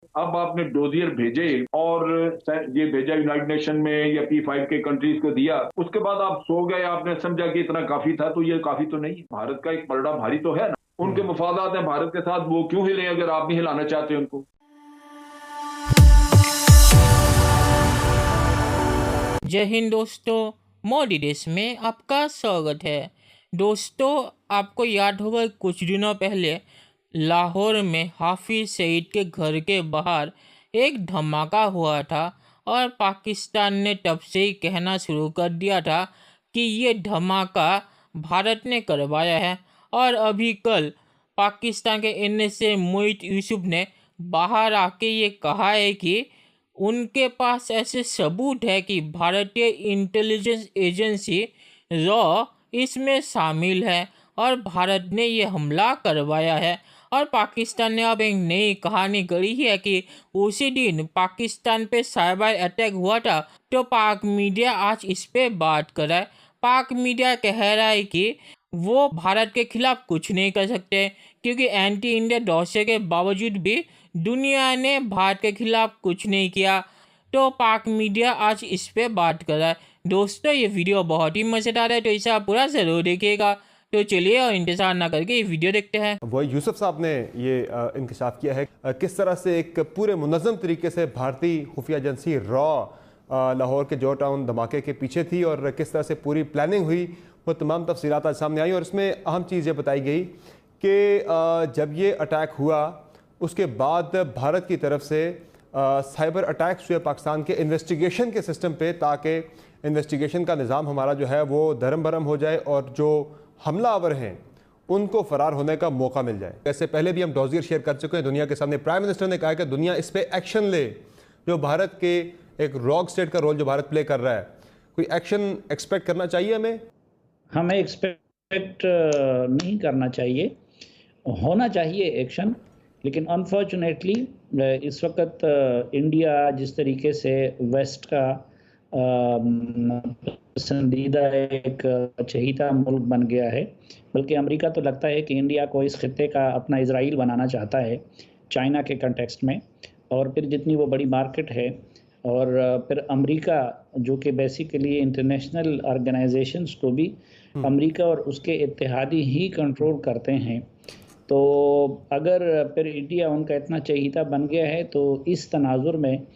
अब आपने डोजियर भेजे और ये भेजा यूनाइटेड नेशन में या P5 के कंट्रीज को दिया, उसके बाद आप सो गए, आपने समझा कि इतना काफी था, तो ये काफी तो नहीं। भारत का एक पलड़ा भारी तो है ना, उनके मफादात हैं भारत के साथ, वो क्यों हिले अगर आप नहीं हिलाना चाहते उनको। जय हिंद दोस्तों, मोदी देश में आपका स्वागत है। दोस्तों, आपको याद होगा कुछ दिनों पहले लाहौर में हाफिज सईद के घर के बाहर एक धमाका हुआ था और पाकिस्तान ने तब से ही कहना शुरू कर दिया था कि ये धमाका भारत ने करवाया है। और अभी कल पाकिस्तान के NSA मोहित यूसुफ ने बाहर आके ये कहा है कि उनके पास ऐसे सबूत है कि भारतीय इंटेलिजेंस एजेंसी रॉ इसमें शामिल है और भारत ने ये हमला करवाया है। और पाकिस्तान ने अब एक नई कहानी गढ़ी है कि उसी दिन पाकिस्तान पे साइबर अटैक हुआ था, तो पाक मीडिया आज इस पे बात कर रहा है। पाक मीडिया कह रहा है कि वो भारत के खिलाफ कुछ नहीं कर सकते क्योंकि एंटी इंडिया डोसे के बावजूद भी दुनिया ने भारत के खिलाफ कुछ नहीं किया। तो पाक मीडिया आज इस पे बात कर रहा है। दोस्तों, ये वीडियो बहुत ही मज़ेदार है, तो इसे आप पूरा ज़रूर देखिएगा। तो चलिए और इंतज़ार ना करके ये वीडियो देखते हैं। वो यूसुफ साहब ने ये इंकशाफ किया है किस तरह से एक पूरे मुनज़्ज़म तरीके से भारतीय खुफिया एजेंसी रॉ लाहौर के जॉर्ज टाउन धमाके के पीछे थी और किस तरह से पूरी प्लानिंग हुई, वो तमाम तफसीलात आज सामने आई। और इसमें अहम चीज़ ये बताई गई कि जब ये अटैक हुआ उसके बाद भारत की तरफ से साइबर अटैक्स हुए पाकिस्तान के इन्वेस्टिगेशन के सिस्टम पे, ताकि इन्वेस्टिगेशन का निज़ाम हमारा जो है वो धर्म भरम हो जाए और जो हमलावर हैं उनको फरार होने का मौका मिल जाए। ऐसे पहले भी हम डोजियर शेयर कर चुके हैं दुनिया के सामने। प्राइम मिनिस्टर ने कहा कि दुनिया इस पे एक्शन ले, जो भारत के एक रॉक स्टेट का रोल जो भारत प्ले कर रहा है, कोई एक्शन एक्सपेक्ट करना चाहिए हमें? हमें एक्सपेक्ट नहीं करना चाहिए, होना चाहिए एक्शन। लेकिन अनफॉर्चुनेटली इस वक्त इंडिया जिस तरीके से वेस्ट का पसंदीदा एक चहीता मुल्क बन गया है, बल्कि अमेरिका तो लगता है कि इंडिया को इस खित्ते का अपना इजराइल बनाना चाहता है चाइना के कंटेक्स्ट में। और फिर जितनी वो बड़ी मार्केट है, और फिर अमेरिका जो कि बेसिकली इंटरनेशनल ऑर्गेनाइजेशंस को भी अमेरिका और उसके इत्तेहादी ही कंट्रोल करते हैं। तो अगर फिर इंडिया उनका इतना चहीता बन गया है, तो इस तनाजुर में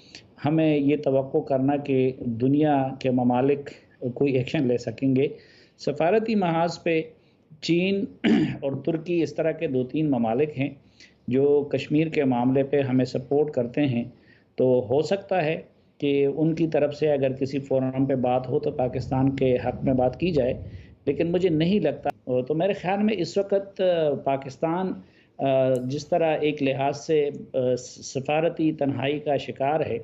हमें ये तवक्को करना कि दुनिया के ममालिक कोई एक्शन ले सकेंगे। सफारती महाज पे चीन और तुर्की इस तरह के 2-3 ममालिक हैं जो कश्मीर के मामले पे हमें सपोर्ट करते हैं। तो हो सकता है कि उनकी तरफ से अगर किसी फोरम पे बात हो तो पाकिस्तान के हक़ में बात की जाए, लेकिन मुझे नहीं लगता। तो मेरे ख़्याल में इस वक्त पाकिस्तान जिस तरह एक लिहाज से सफारती तन्हाई का शिकार है,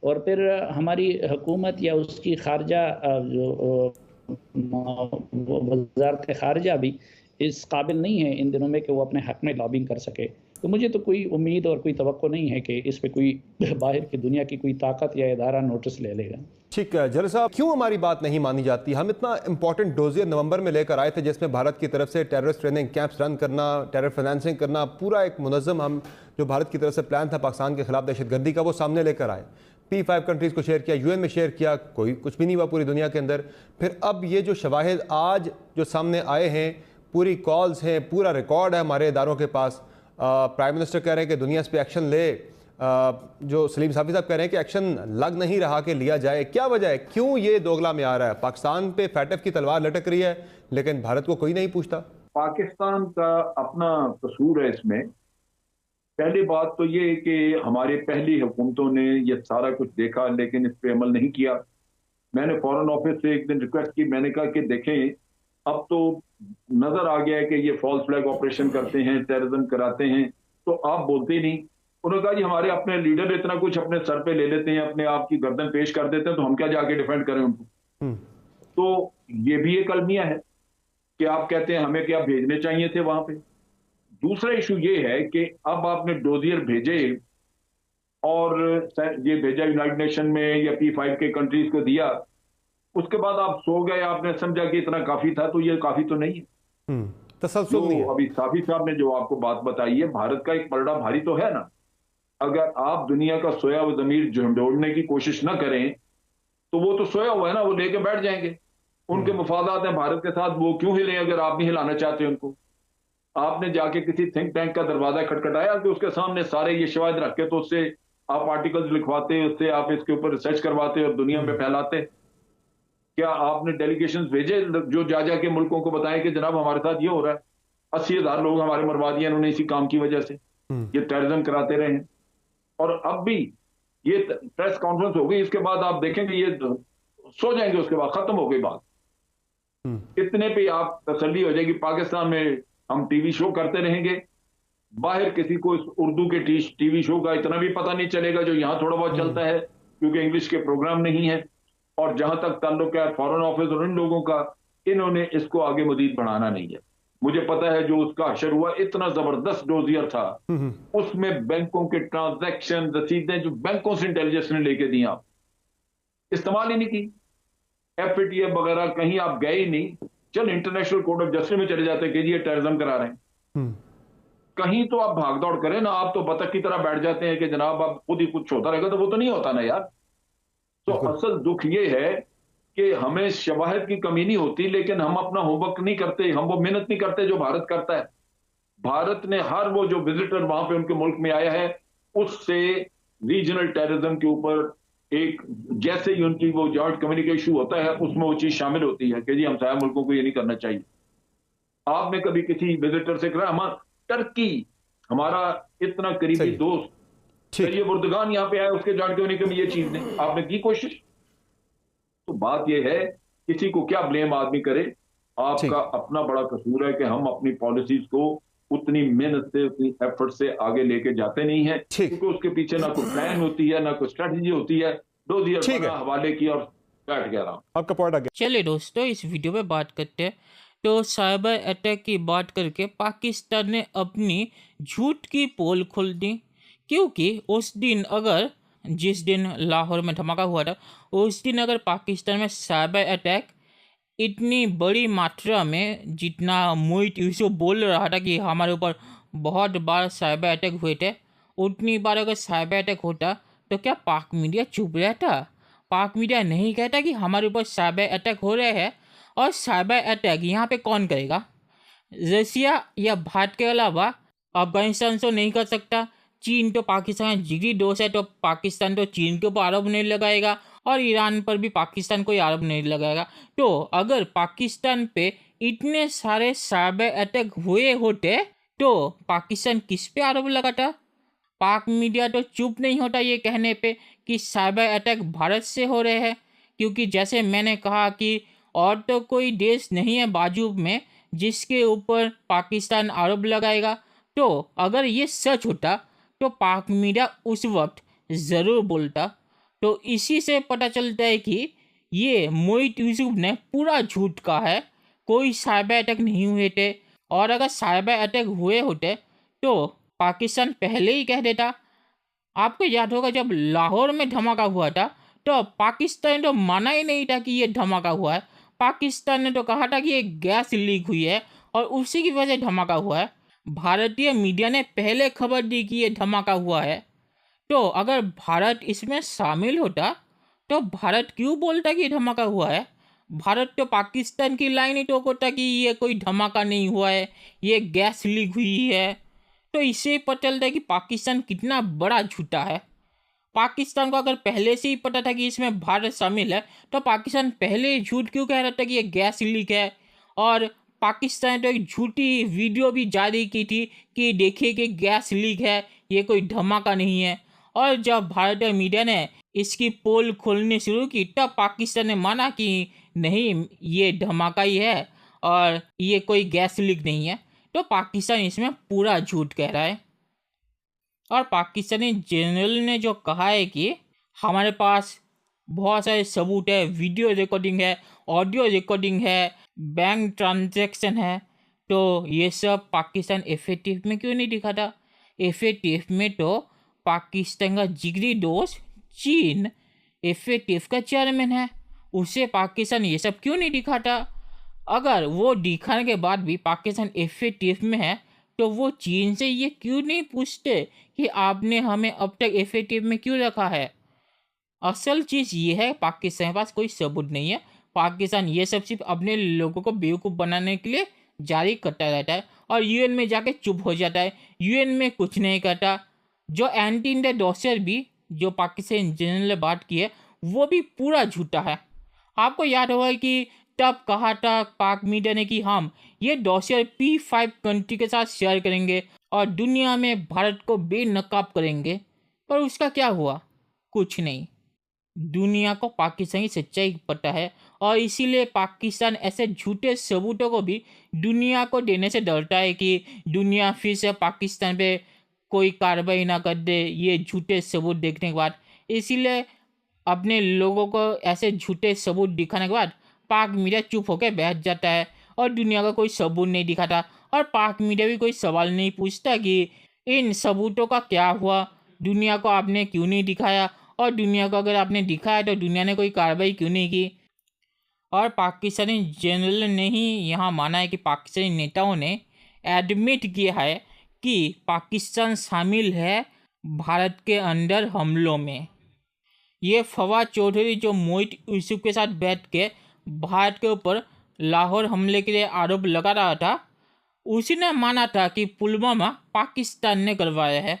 और फिर हमारी हुकूमत या उसकी खारजा जो वज़ारत ख़ारजा भी इस काबिल नहीं है इन दिनों में कि वो अपने हक़ में लॉबिंग कर सके। तो मुझे तो कोई उम्मीद और कोई तवक्को नहीं है कि इस पे कोई बाहर की दुनिया की कोई ताकत या इदारा नोटिस ले लेगा। ठीक है जल साहब, क्यों हमारी बात नहीं मानी जाती? हम इतना इंपॉर्टेंट डोजियर नवंबर में लेकर आए थे जिसमें भारत की तरफ से टेररिस्ट ट्रेनिंग कैंप्स रन करना, टेरर फाइनेंसिंग करना, पूरा एक मुनज़्ज़म हम जो भारत की तरफ से प्लान था पाकिस्तान के खिलाफ दहशतगर्दी का, वो सामने लेकर आए। P5 कंट्रीज़ को शेयर किया, UN में शेयर किया, कोई कुछ भी नहीं हुआ पूरी दुनिया के अंदर। फिर अब ये जो शवाहिद आज जो सामने आए हैं, पूरी कॉल्स हैं, पूरा रिकॉर्ड है हमारे इदारों के पास। प्राइम मिनिस्टर कह रहे हैं कि दुनिया इस पर एक्शन ले, जो सलीम साफ़ी साहब कह रहे हैं कि एक्शन लग नहीं रहा कि लिया जाए। क्या वजह है, क्यों ये दोगला में आ रहा है? पाकिस्तान पे फैटफ की तलवार लटक रही है लेकिन भारत को कोई नहीं पूछता। पाकिस्तान का अपना कसूर है इसमें। पहली बात तो ये कि हमारे पहली हुकूमतों ने ये सारा कुछ देखा लेकिन इस पे अमल नहीं किया। मैंने फॉरेन ऑफिस से एक दिन रिक्वेस्ट की, मैंने कहा कि देखें, अब तो नजर आ गया है कि ये फॉल्स फ्लैग ऑपरेशन करते हैं, टेररिज्म कराते हैं, तो आप बोलते ही नहीं। उन्होंने कहा जी हमारे अपने लीडर इतना कुछ अपने सर पे ले लेते हैं, अपने आप की गर्दन पेश कर देते हैं, तो हम क्या जाके डिफेंड करें उनको। तो ये भी एक अलमिया है कि आप कहते हैं हमें क्या भेजने चाहिए थे वहां पे। दूसरा इशू ये है कि अब आपने डोजियर भेजे और ये भेजा यूनाइटेड नेशन में या P5 के कंट्रीज को दिया, उसके बाद आप सो गए, आपने समझा कि इतना काफी था, तो ये काफी तो नहीं है। तसल्सल नहीं जो है। अभी साफी साहब ने जो आपको बात बताई है, भारत का एक पलड़ा भारी तो है ना, अगर आप दुनिया का सोया हुआ जमीर झंडोड़ने की कोशिश ना करें तो वो तो सोया हुआ है ना, वो लेके बैठ जाएंगे। उनके मफादात हैं भारत के साथ, वो क्यों हिले अगर आप नहीं हिलाना चाहते उनको? आपने जाके किसी थिंक टैंक का दरवाजा खटखटाया कि उसके सामने सारे ये शवाहिद रख के तो उससे आप आर्टिकल्स लिखवाते, उससे आप इसके ऊपर रिसर्च करवाते और दुनिया में फैलाते? क्या आपने डेलीगेशन भेजे जो जा जाके मुल्कों को बताएं कि जनाब हमारे साथ ये हो रहा है, 80,000 लोग हमारे मरवा दिए इन्होंने इसी काम की वजह से, ये टेररिज्म कराते रहे हैं। और अब भी ये प्रेस कॉन्फ्रेंस होगी, इसके बाद आप देखेंगे ये सो जाएंगे, उसके बाद खत्म हो गई बात। इतने पे आप तसल्ली हो जाएगी। पाकिस्तान में हम टीवी शो करते रहेंगे, बाहर किसी को इस उर्दू के टीवी शो का इतना भी पता नहीं चलेगा जो यहां थोड़ा बहुत चलता है, क्योंकि इंग्लिश के प्रोग्राम नहीं है। और जहां तक ताल्लुक है फॉरेन ऑफिस और इन लोगों का, इन्होंने इसको आगे मजीद बढ़ाना नहीं है। मुझे पता है जो उसका हशर हुआ इतना जबरदस्त डोजियर था, उसमें बैंकों के ट्रांजैक्शन रसीदें जो बैंकों से इंटेलिजेंस ने लेके दी, आप इस्तेमाल ही नहीं की। एफएटीएफ वगैरह कहीं आप गए ही नहीं। चल इंटरनेशनल कोर्ट ऑफ जस्टिस में चले जाते कि ये टेररिज्म करा रहे हैं, कहीं तो आप भाग दौड़ करें ना। आप तो बतख की तरह बैठ जाते हैं कि जनाब आप खुद ही कुछ होता रहेगा, तो वो तो नहीं होता ना यार। तो असल दुख ये है कि हमें शवाहिद की कमी नहीं होती, लेकिन हम अपना होमवर्क नहीं करते, हम वो मेहनत नहीं करते जो भारत करता है। भारत ने हर वो जो विजिटर वहां पे उनके मुल्क में आया है, उससे रीजनल टेररिज्म के ऊपर एक जैसे ही उनकी वो जॉइंट कम्युनिकेशन होता है उसमें वो चीज शामिल होती है कि जी हमसाया मुल्कों को ये नहीं करना चाहिए। आपने कभी किसी विजिटर से कहा हमारा टर्की हमारा इतना करीबी दोस्त ये बुर्दगान यहाँ पे आया, उसके जॉइंट कम्युनिकेशन में ये चीज नहीं आपने की कोशिश? तो बात ये है, किसी को क्या ब्लेम आदमी करे, आपका अपना बड़ा कसूर है कि हम अपनी पॉलिसीज को उतनी मेहनत से उतनी एफर्ट से आगे लेके जाते नहीं है, क्योंकि उसके पीछे ना कोई प्लान होती है ना कोई स्ट्रेटजी होती है। हवाले की और बैठ गया रहा। आपका पॉइंट आ गया। चलिए दोस्तों, इस वीडियो में बात करते हैं। तो साइबर अटैक की बात करके पाकिस्तान ने अपनी झूठ की पोल खोल दी, क्योंकि उस दिन अगर जिस दिन लाहौर में धमाका हुआ था, उस दिन अगर पाकिस्तान में साइबर अटैक इतनी बड़ी मात्रा में, जितना मोहित यूसुफ बोल रहा था कि हमारे ऊपर बहुत बार साइबर अटैक हुए थे, उतनी बार अगर साइबर अटैक होता तो क्या पाक मीडिया चुप रहता? पाक मीडिया नहीं कहता कि हमारे ऊपर साइबर अटैक हो रहे हैं। और साइबर अटैक यहाँ पे कौन करेगा? रसिया या भारत के अलावा अफगानिस्तान तो नहीं कर सकता। चीन तो पाकिस्तान जिगरी दोस्त है, तो पाकिस्तान तो चीन के ऊपर आरोप नहीं लगाएगा, और ईरान पर भी पाकिस्तान कोई आरोप नहीं लगाएगा। तो अगर पाकिस्तान पे इतने सारे साइबर अटैक हुए होते तो पाकिस्तान किस पे आरोप लगाता? पाक मीडिया तो चुप नहीं होता ये कहने पे कि साइबर अटैक भारत से हो रहे हैं, क्योंकि जैसे मैंने कहा कि और तो कोई देश नहीं है बाजू में जिसके ऊपर पाकिस्तान आरोप लगाएगा। तो अगर ये सच होता तो पाक मीडिया उस वक्त ज़रूर बोलता। तो इसी से पता चलता है कि ये मोहित यूसुफ ने पूरा झूठ कहा है, कोई साइबर अटैक नहीं हुए थे। और अगर साइबर अटैक हुए होते तो पाकिस्तान पहले ही कह देता। आपको याद होगा जब लाहौर में धमाका हुआ था तो पाकिस्तान तो माना ही नहीं था कि ये धमाका हुआ है। पाकिस्तान ने तो कहा था कि ये गैस लीक हुई है और उसी की वजह से धमाका हुआ है। भारतीय मीडिया ने पहले खबर दी कि ये धमाका हुआ है। तो अगर भारत इसमें शामिल होता तो भारत क्यों बोलता कि ये धमाका हुआ है? भारत तो पाकिस्तान की लाइन ही टोकता कि ये कोई धमाका नहीं हुआ है, ये गैस लीक हुई है। तो इससे पता चलता है कि पाकिस्तान कितना बड़ा झूठा है। पाकिस्तान को अगर पहले से ही पता था कि इसमें भारत शामिल है तो पाकिस्तान पहले ही झूठ क्यों कह रहा था कि ये गैस लीक है? और पाकिस्तान ने तो एक झूठी वीडियो भी जारी की थी कि देखिए कि गैस लीक है, ये कोई धमाका नहीं है। और जब भारतीय मीडिया ने इसकी पोल खोलनी शुरू की तब पाकिस्तान ने माना कि नहीं, ये धमाका ही है और ये कोई गैस लीक नहीं है। तो पाकिस्तान इसमें पूरा झूठ कह रहा है। और पाकिस्तानी जनरल ने जो कहा है कि हमारे पास बहुत सारे सबूत है, वीडियो रिकॉर्डिंग है, ऑडियो रिकॉर्डिंग है, बैंक ट्रांजैक्शन है, तो ये सब पाकिस्तान एफएटीएफ में क्यों नहीं दिखाता? एफएटीएफ में तो पाकिस्तान का जिगरी दोस्त चीन एफएटीएफ का चेयरमैन है, उसे पाकिस्तान ये सब क्यों नहीं दिखाता? अगर वो दिखाने के बाद भी पाकिस्तान एफएटीएफ में है तो वो चीन से ये क्यों नहीं पूछते कि आपने हमें अब तक FATF में क्यों रखा है। असल चीज़ ये है, पाकिस्तान के पास कोई सबूत नहीं है। पाकिस्तान ये सब सिर्फ अपने लोगों को बेवकूफ़ बनाने के लिए जारी करता रहता है और UN में जाके चुप हो जाता है। UN में कुछ नहीं करता। जो एंटी इंडिया डॉसियर भी जो पाकिस्तान जनरल ने बात की है वो भी पूरा झूठा है। आपको याद होगा कि तब कहा था पाक मीडिया ने कि हम ये डॉसियर P5 कंट्री के साथ शेयर करेंगे और दुनिया में भारत को बेनकाब करेंगे, पर उसका क्या हुआ? कुछ नहीं। दुनिया को पाकिस्तान की सच्चाई पता है और इसीलिए पाकिस्तान ऐसे झूठे सबूतों को भी दुनिया को देने से डरता है कि दुनिया फिर से पाकिस्तान पे कोई कार्रवाई ना कर दे ये झूठे सबूत देखने के बाद। इसीलिए अपने लोगों को ऐसे झूठे सबूत दिखाने के बाद पाक मीडिया चुप होकर बैठ जाता है और दुनिया का कोई सबूत नहीं दिखाता और पाक मीडिया भी कोई सवाल नहीं पूछता कि इन सबूतों का क्या हुआ, दुनिया को आपने क्यों नहीं दिखाया, और दुनिया को अगर आपने दिखाया तो दुनिया ने कोई कार्रवाई क्यों नहीं की। और पाकिस्तानी जनरल ने ही यहाँ माना है कि पाकिस्तानी नेताओं ने एडमिट किया है कि पाकिस्तान शामिल है भारत के अंदर हमलों में। ये फवाद चौधरी जो मोहित यूसुफ के साथ बैठ के भारत के ऊपर लाहौर हमले के लिए आरोप लगा रहा था, उसी ने माना था कि पुलवामा पाकिस्तान ने करवाया है।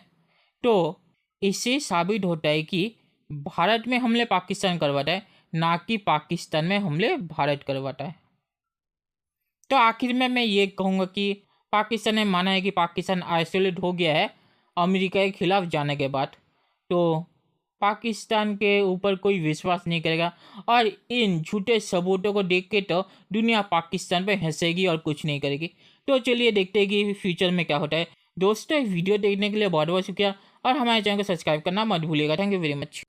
तो इससे साबित होता है कि भारत में हमले पाकिस्तान करवाता है, ना कि पाकिस्तान में हमले भारत करवाता है। तो आखिर में मैं ये कहूँगा कि पाकिस्तान ने माना है कि पाकिस्तान आइसोलेट हो गया है अमेरिका के खिलाफ जाने के बाद, तो पाकिस्तान के ऊपर कोई विश्वास नहीं करेगा और इन झूठे सबूतों को देख के तो दुनिया पाकिस्तान पे हंसेगी और कुछ नहीं करेगी। तो चलिए देखते हैं कि फ्यूचर में क्या होता है। दोस्तों वीडियो देखने के लिए बहुत बहुत शुक्रिया और हमारे चैनल को सब्सक्राइब करना मत भूलिएगा। Thank you very much.